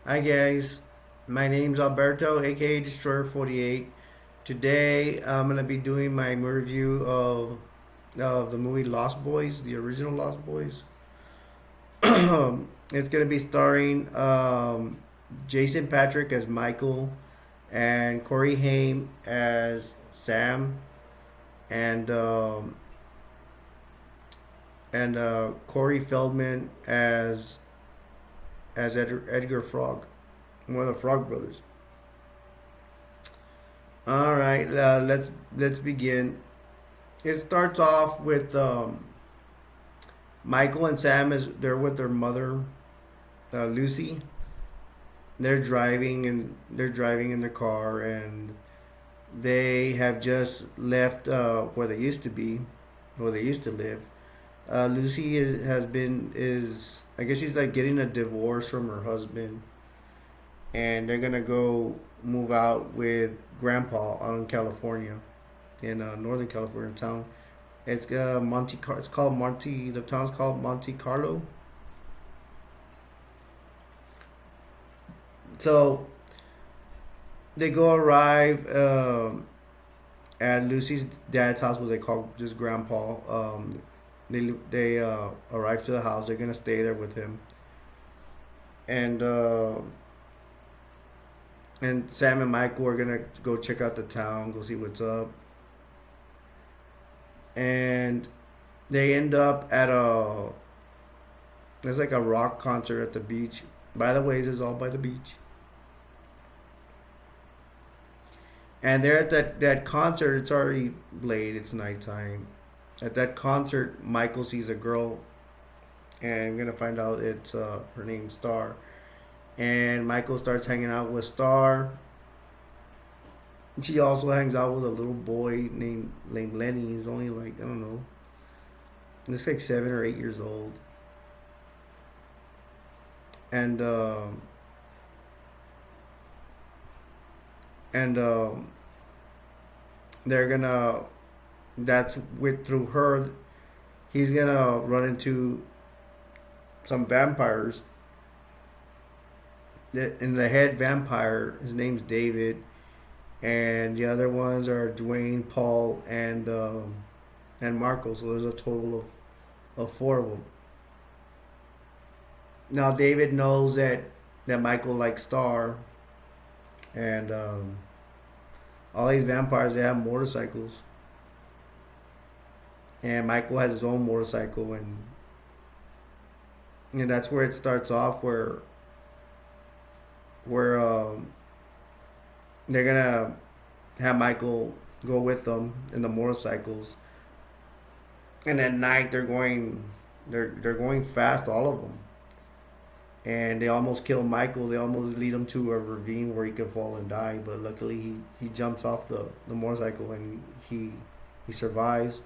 Hi guys, my name's Alberto, aka Destroyer 48. Today I'm gonna be doing my review of the movie Lost Boys, the original Lost Boys. It's gonna be starring Jason Patrick as Michael, and Corey Haim as Sam, and Corey Feldman as Edgar Frog, one of the Frog brothers. All right, let's begin. It starts off with Michael and Sam is they're with their mother, Lucy. They're driving in the car, and they have just left where they used to be, where they used to live. Lucy has been is I guess she's like getting a divorce from her husband, and they're gonna go move out with Grandpa out in California, in Northern California town. It's It's called Monte. The town's called Monte Carlo. So they go arrive at Lucy's dad's house, what they call just Grandpa. They arrive to the house. They're gonna stay there with him, and Sam and Michael are gonna go check out the town, go see what's up, and they end up at a there's like a rock concert at the beach. By the way, this is all by the beach. And they're at that concert. It's already late. It's nighttime. At that concert, Michael sees a girl, and we're gonna find out it's her name's Star. And Michael starts hanging out with Star. She also hangs out with a little boy named Lenny. He's only like I don't know. He's like 7 or 8 years old. And and they're gonna that's with through her he's gonna run into some vampires. And the head vampire, his name's David, and the other ones are Dwayne, Paul, and Marco. So there's a total of four of them. Now David knows that Michael likes Star, and all these vampires they have motorcycles, and Michael has his own motorcycle, and that's where it starts off, where they're gonna have Michael go with them in the motorcycles, and at night they're going fast, all of them, and they almost kill Michael. They almost lead him to a ravine where he could fall and die, but luckily he jumps off the motorcycle, and he survives.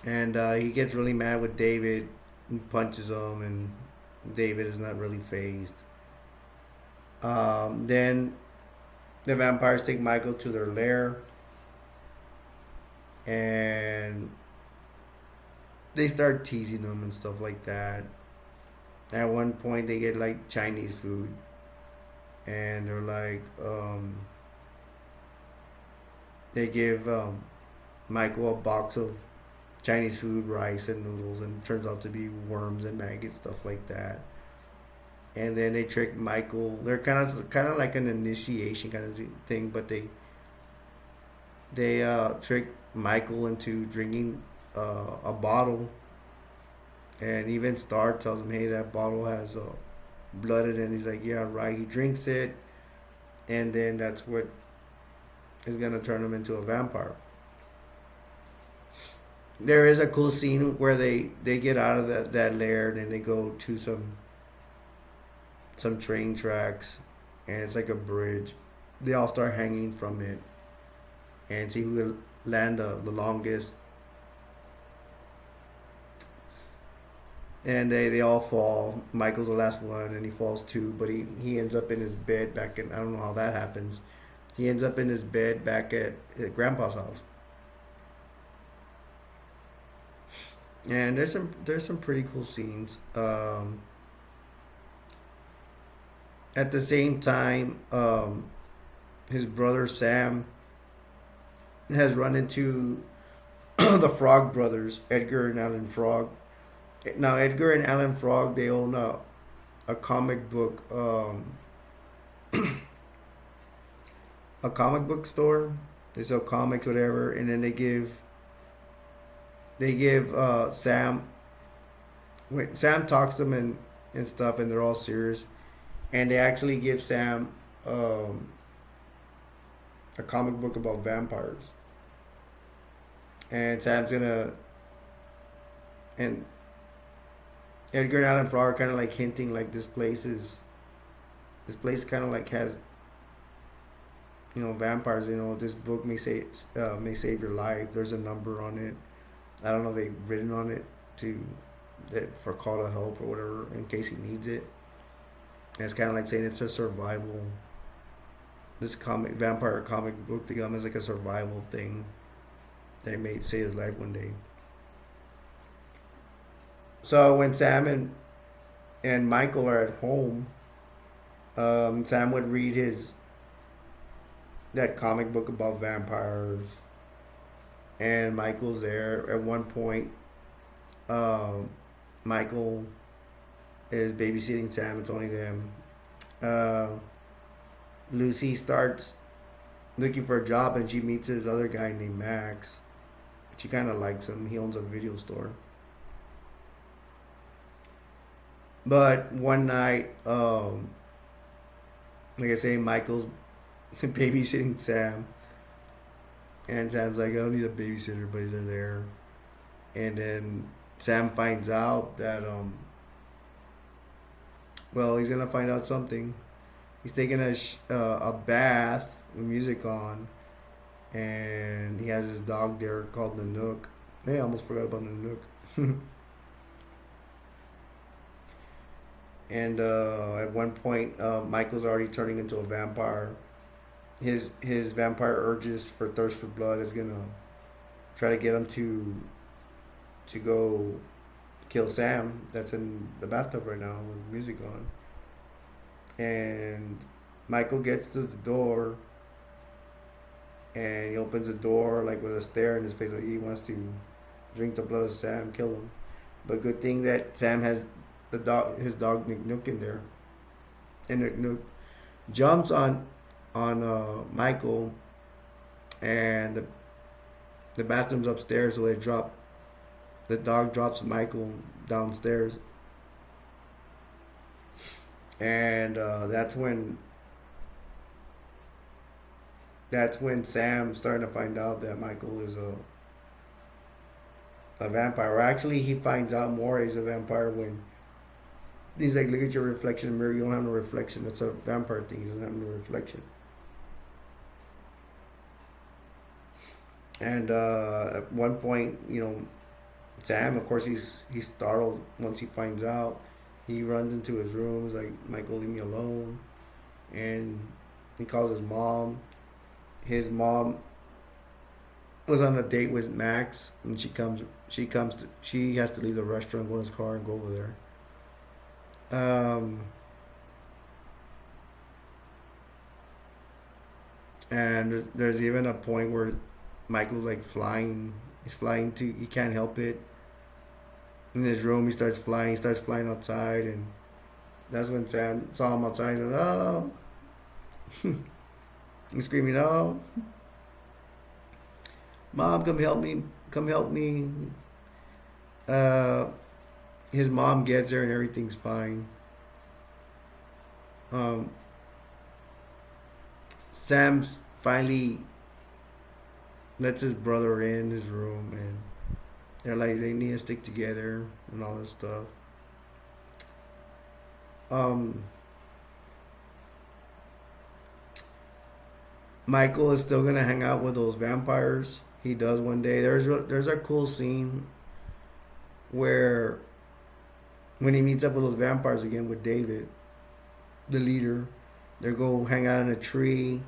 And he gets really mad with David and punches him, and David is not really phased. Then the vampires take Michael to their lair, and they start teasing him and stuff like that. At one point, they get like Chinese food, and they're like, they give Michael a box of Chinese food, rice and noodles, and it turns out to be worms and maggots, stuff like that. And then they trick Michael. They're kind of like an initiation kind of thing, but they trick Michael into drinking a bottle, and even Star tells him, "Hey, that bottle has blood in it." And he's like, "Yeah, right." He drinks it, and then that's what is gonna turn him into a vampire. There is a cool scene where they get out of that lair, and then they go to some train tracks, and it's like a bridge. They all start hanging from it and see who will land the longest. And they all fall. Michael's the last one, and he falls too. But he ends up in his bed back in. I don't know how that happens. He ends up in his bed back at Grandpa's house. And there's some pretty cool scenes. At the same time, his brother Sam has run into the Frog brothers, Edgar and Allan Frog. Now, Edgar and Allan Frog, they own a comic book, a comic book store. They sell comics, whatever, and then they give Sam. When Sam talks to them and stuff, and they're all serious, and they actually give Sam um, a comic book about vampires, and Sam's gonna and Edgar and Allan Frog are kind of like hinting like this place kind of like has vampires. This book may save your life. There's a number on it. I don't know if they've written on it to that for call to help or whatever in case he needs it. And it's kind of like saying it's a survival. This comic vampire comic book to him is like a survival thing that may save his life one day. So when Sam and Michael are at home, Sam would read his that comic book about vampires, and Michael's there. At one point, um, Michael is babysitting Sam. It's only them. Uh, Lucy starts looking for a job, and she meets this other guy named Max. She kind of likes him. He owns a video store. But one night, like I say, Michael's babysitting Sam, and Sam's like, "I don't need a babysitter," but he's there. And then Sam finds out that well, he's gonna find out something. He's taking a bath with music on, and he has his dog there called Nanook. Hey, I almost forgot about Nanook. And at one point, Michael's already turning into a vampire. His vampire urges for thirst for blood is gonna try to get him to go kill Sam. That's in the bathtub right now with music on. And Michael gets to the door, and he opens the door like with a stare in his face, like he wants to drink the blood of Sam, kill him. But good thing that Sam has his dog Nook in there, and Nook jumps on Michael, and the bathroom's upstairs, so the dog drops Michael downstairs, and that's when Sam's starting to find out that Michael is a vampire. Or actually, he finds out more he's a vampire when he's like, look at your reflection in the mirror. You don't have no reflection. That's a vampire thing. He doesn't have no reflection. And at one point, Sam, of course, he's startled once he finds out. He runs into his room. He's like, Michael, leave me alone. And he calls his mom. His mom was on a date with Max, and she has to leave the restaurant, go in his car, and go over there. And there's even a point where Michael's like flying. He's flying he can't help it. In his room, he starts flying. He starts flying outside, and that's when Sam saw him outside. He's like, "Oh!" He's screaming, "Oh, mom, come help me! Come help me!" Uh, his mom gets there, and everything's fine. Um, Sam's finally lets his brother in his room, and they're like they need to stick together and all this stuff. Um, Michael is still gonna hang out with those vampires. He does one day. There's a cool scene where when he meets up with those vampires again with David, the leader, they go hang out in a tree,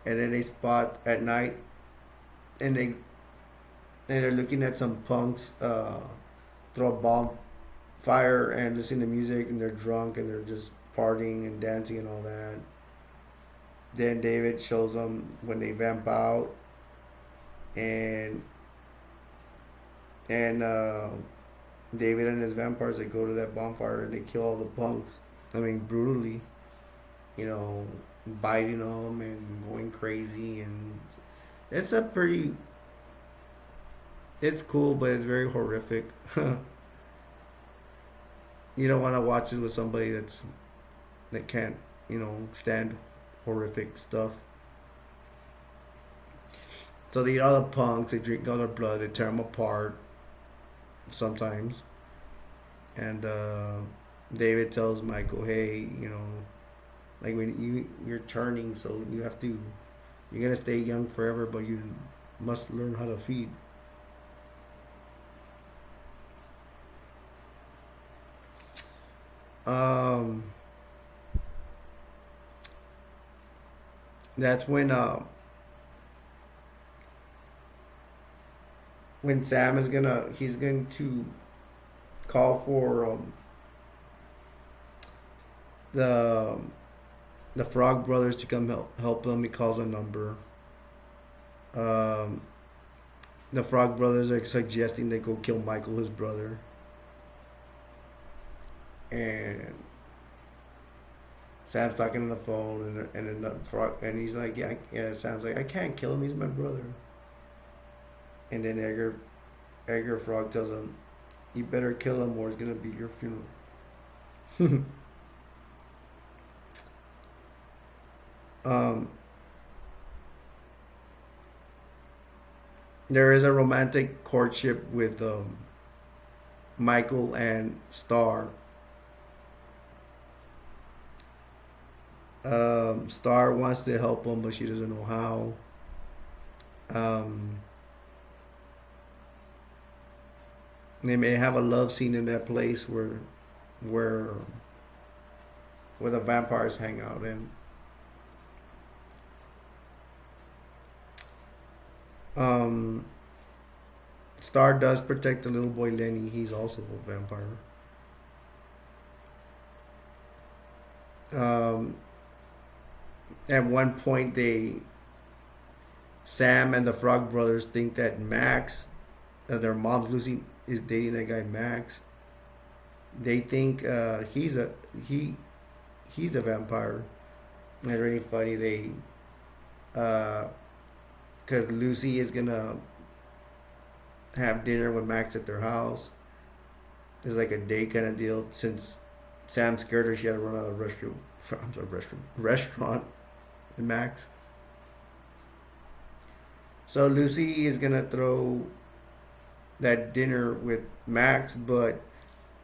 and then they spot at night, and they're looking at some punks throw a bomb fire and listen to music, and they're drunk, and they're just partying and dancing and all that. Then David shows them when they vamp out, and and David and his vampires, they go to that bonfire and they kill all the punks. I mean, brutally, you know, biting them and going crazy, and it's a pretty, it's cool, but it's very horrific. You don't want to watch it with somebody that can't, stand horrific stuff. So they eat all the punks, they drink all their blood, they tear them apart sometimes, and David tells Michael, "Hey, like when you're turning, so you're gonna stay young forever, but you must learn how to feed." Um, that's when Sam he's going to call for the the Frog Brothers to come help him. He calls a number. Um, the Frog Brothers are suggesting they go kill Michael, his brother, and Sam's talking on the phone, and the frog, and he's like, yeah, yeah. Sam's like, I can't kill him. He's my brother. And then Edgar Frog tells him, you better kill him, or it's gonna be your funeral. um, there is a romantic courtship with Michael and Star. Star wants to help him, but she doesn't know how. Um, they may have a love scene in that place where where the vampires hang out, and um, Star does protect the little boy Lenny. He's also a vampire. Um, at one point, Sam and the Frog Brothers think that Max, their mom's Lucy, is dating that guy Max. They think he he's a vampire. And it's really funny. Uh, because Lucy is gonna have dinner with Max at their house. It's like a date kind of deal. Since Sam scared her, she had to run out of the restroom. I'm sorry, restaurant with Max. So Lucy is gonna throw that dinner with Max, but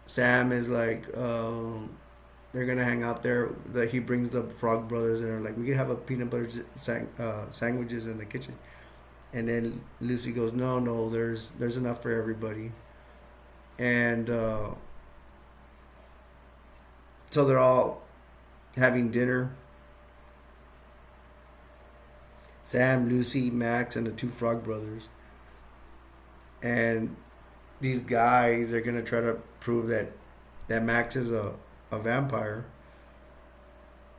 Sam is like, they're gonna hang out there. That he brings the Frog Brothers, and they're like, we can have a peanut butter sandwiches in the kitchen. And then Lucy goes, no, no, there's enough for everybody. And so they're all having dinner. Sam, Lucy, Max, and the two Frog Brothers. And these guys are gonna try to prove that Max is a vampire.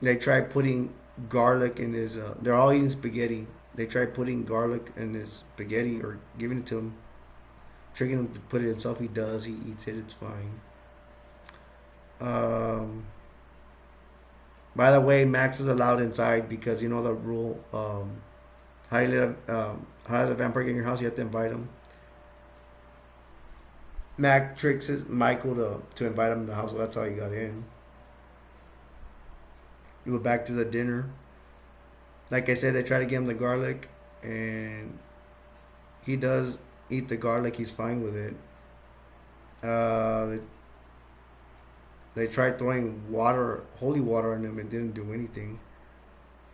They try putting garlic in his. They're all eating spaghetti. They try putting garlic in his spaghetti or giving it to him, tricking him to put it himself. He does. He eats it. It's fine. Um, by the way, Max is allowed inside because you know the rule. How does a vampire get in your house? You have to invite him. Mac Michael to invite him to the house, so that's how he got in. We went back to the dinner. Like I said, they try to give him the garlic, and he does eat the garlic. He's fine with it. They tried throwing water, holy water, on him, and didn't do anything.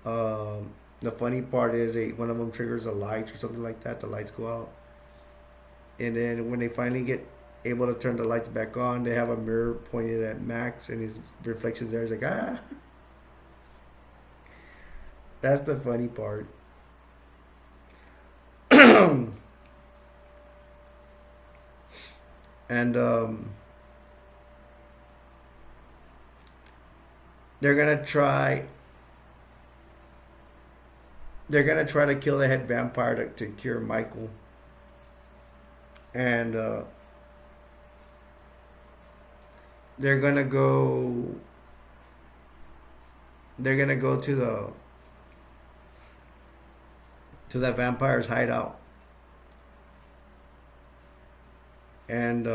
The funny part is, one of them triggers the lights or something like that. The lights go out, and then when they finally get able to turn the lights back on, they have a mirror pointed at Max, and his reflections there. He's like, ah. That's the funny part. And they're gonna try they're gonna try to kill the head vampire to cure Michael, and they're gonna go they're gonna go to the vampire's hideout, and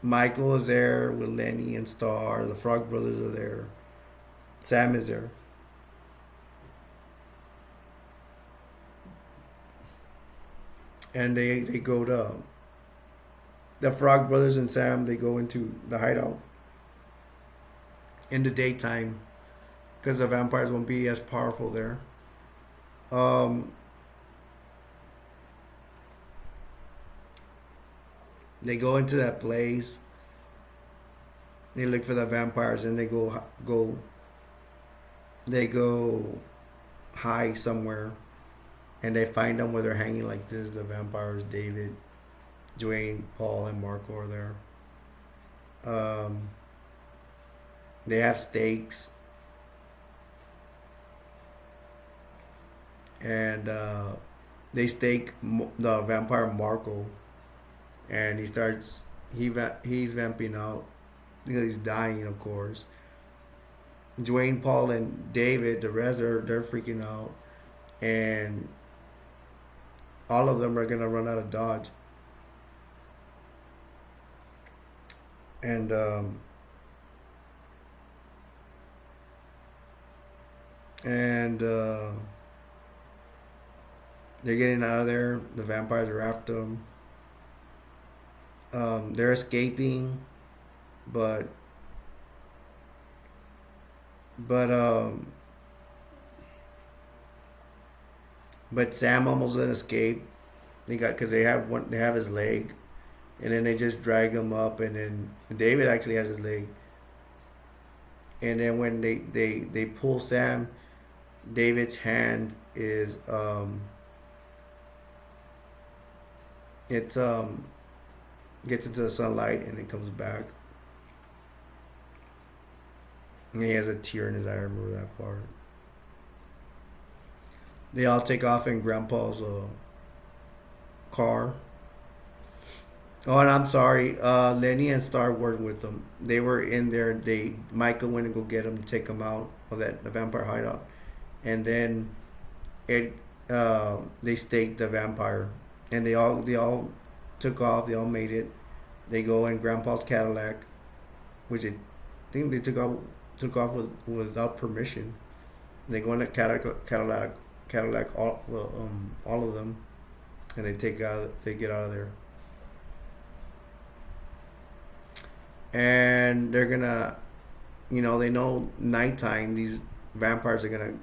Michael is there with Lenny and Star. The Frog Brothers are there. Sam is there, and they go to the Frog Brothers and Sam. They go into the hideout in the daytime because the vampires won't be as powerful there. Um, they go into that place. They look for the vampires, and they go high somewhere, and they find them where they're hanging like this. The vampires, David, Dwayne, Paul, and Marco are there. Um, they have stakes, and they stake the vampire Marco, and he's vamping out because he's dying, of course. Dwayne, Paul, and David, the rest are they're freaking out, and all of them are gonna run out of Dodge, and and they're getting out of there. The vampires are after them. They're escaping, but but um but Sam almost didn't escape. Because they have his leg, and then they just drag him up, and then David actually has his leg, and then when they pull Sam, David's hand is it gets into the sunlight, and it comes back, and he has a tear in his eye. I remember that part. They all take off in Grandpa's car. Oh, and I'm sorry, Lenny and Star weren't with them. They were in there. Michael went to go get them to take them out of the vampire hideout, and then it they staked the vampire, and they all took off. They all made it. They go in Grandpa's Cadillac, which I think they took off without permission. They go in a Cadillac, all of them, and they get out of there, and they're gonna, they know nighttime these vampires are gonna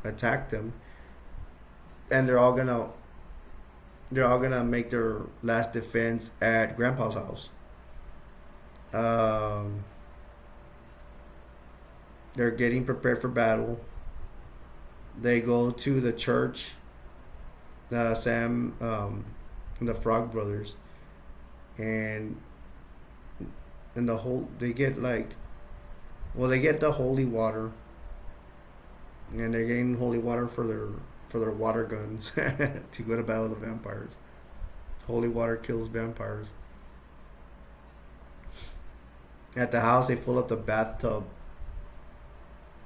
attack them, and they're all gonna make their last defense at Grandpa's house. Um, they're getting prepared for battle. They go to the church, Sam, the Frog Brothers, and the whole they get they get the holy water, and they're getting holy water for their water guns to go to battle the vampires. Holy water kills vampires. At the house, they fill up the bathtub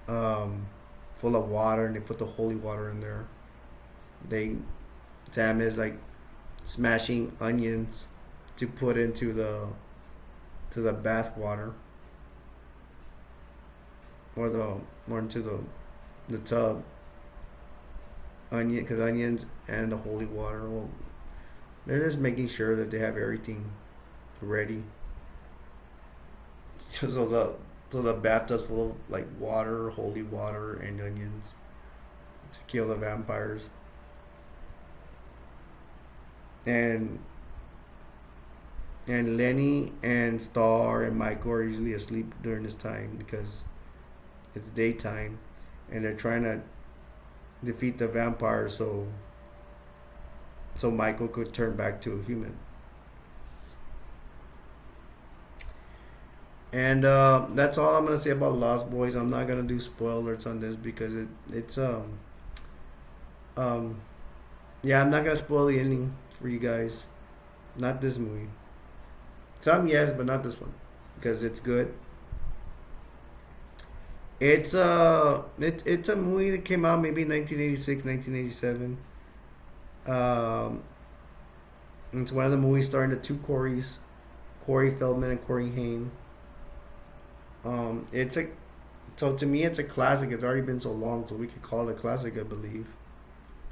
um, full of water, and they put the holy water in there. They Sam is smashing onions to put into the bath water, or into the tub. Because onions and the holy water. Well, they're just making sure that they have everything ready. So the bathtub's full of water, holy water, and onions to kill the vampires. And Lenny and Star and Michael are usually asleep during this time because it's daytime, and they're trying to defeat the vampire so Michael could turn back to a human. And that's all I'm gonna say about Lost Boys. I'm not gonna do spoilers on this because it's um yeah, I'm not gonna spoil the ending for you guys. Not this movie. Some yes, but not this one because it's good. It's a movie that came out maybe 1986, 1987. Um, it's one of the movies starring the two Corys, Corey Feldman and Corey Haim. It's a so to me it's a classic. It's already been so long, so we could call it a classic, I believe.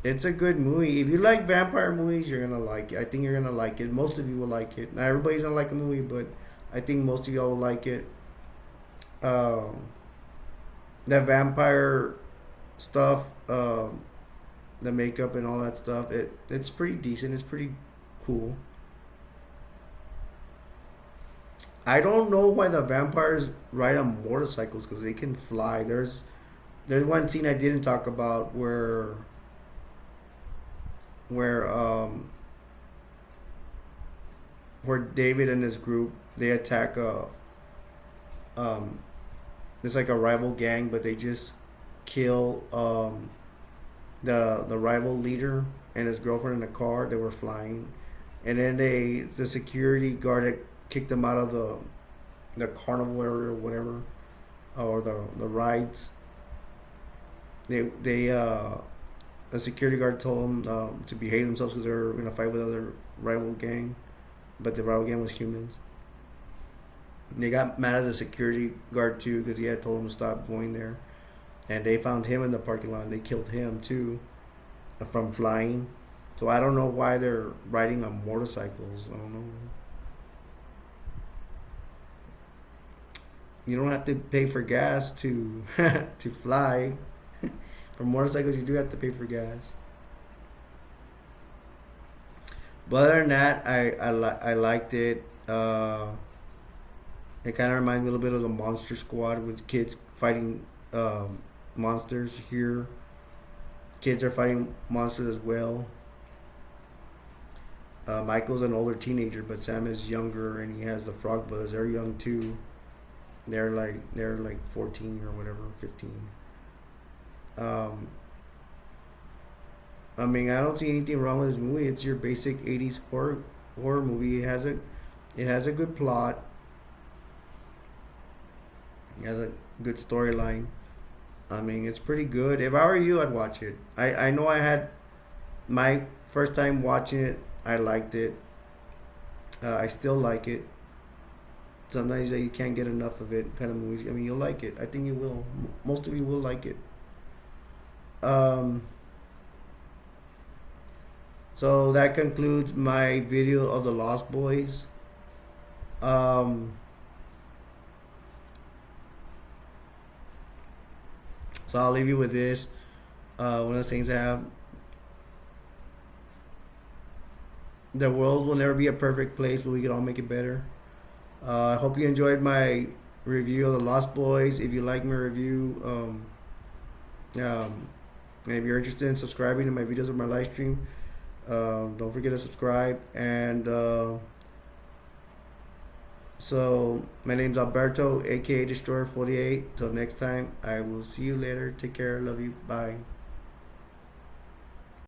It's a good movie. If you like vampire movies, you're gonna like it. I think you're gonna like it. Most of you will like it. Not everybody's gonna like a movie, but I think most of y'all will like it. Um, that vampire stuff, the makeup and all that stuff, it's pretty decent. It's pretty cool. I don't know why the vampires ride on motorcycles because they can fly. There's one scene I didn't talk about where where David and his group they attack a um it's like a rival gang, but they just kill the rival leader and his girlfriend in the car. They were flying, and then the security guard had kicked them out of the carnival area or whatever, or the rides. They a security guard told them to behave themselves because they were in a fight with other rival gang, but the rival gang was humans. They got mad at the security guard too because he had told them to stop going there, and they found him in the parking lot. And they killed him too from flying. So I don't know why they're riding on motorcycles. I don't know. You don't have to pay for gas to to fly. For motorcycles, you do have to pay for gas. But other than that, I liked it. It kind of reminds me a little bit of the Monster Squad with kids fighting monsters here. Kids are fighting monsters as well. Michael's an older teenager, but Sam is younger, and he has the Frog Brothers. They're young too. They're like 14 or whatever, 15. Um, I mean, I don't see anything wrong with this movie. It's your basic '80s horror movie. It has a good plot. It has a good storyline. I mean, it's pretty good. If I were you, I'd watch it. I know I had my first time watching it. I liked it. I still like it. Sometimes you can't get enough of it, kind of movies. I mean, you'll like it. I think you will. Most of you will like it. Um, so that concludes my video of the Lost Boys. Um, so I'll leave you with this. One of the things I have: the world will never be a perfect place, but we can all make it better. I hope you enjoyed my review of the Lost Boys. If you like my review, um, and if you're interested in subscribing to my videos or my live stream, don't forget to subscribe. And so, my name's Alberto, aka Destroyer 48. Till next time, I will see you later. Take care. Love you. Bye.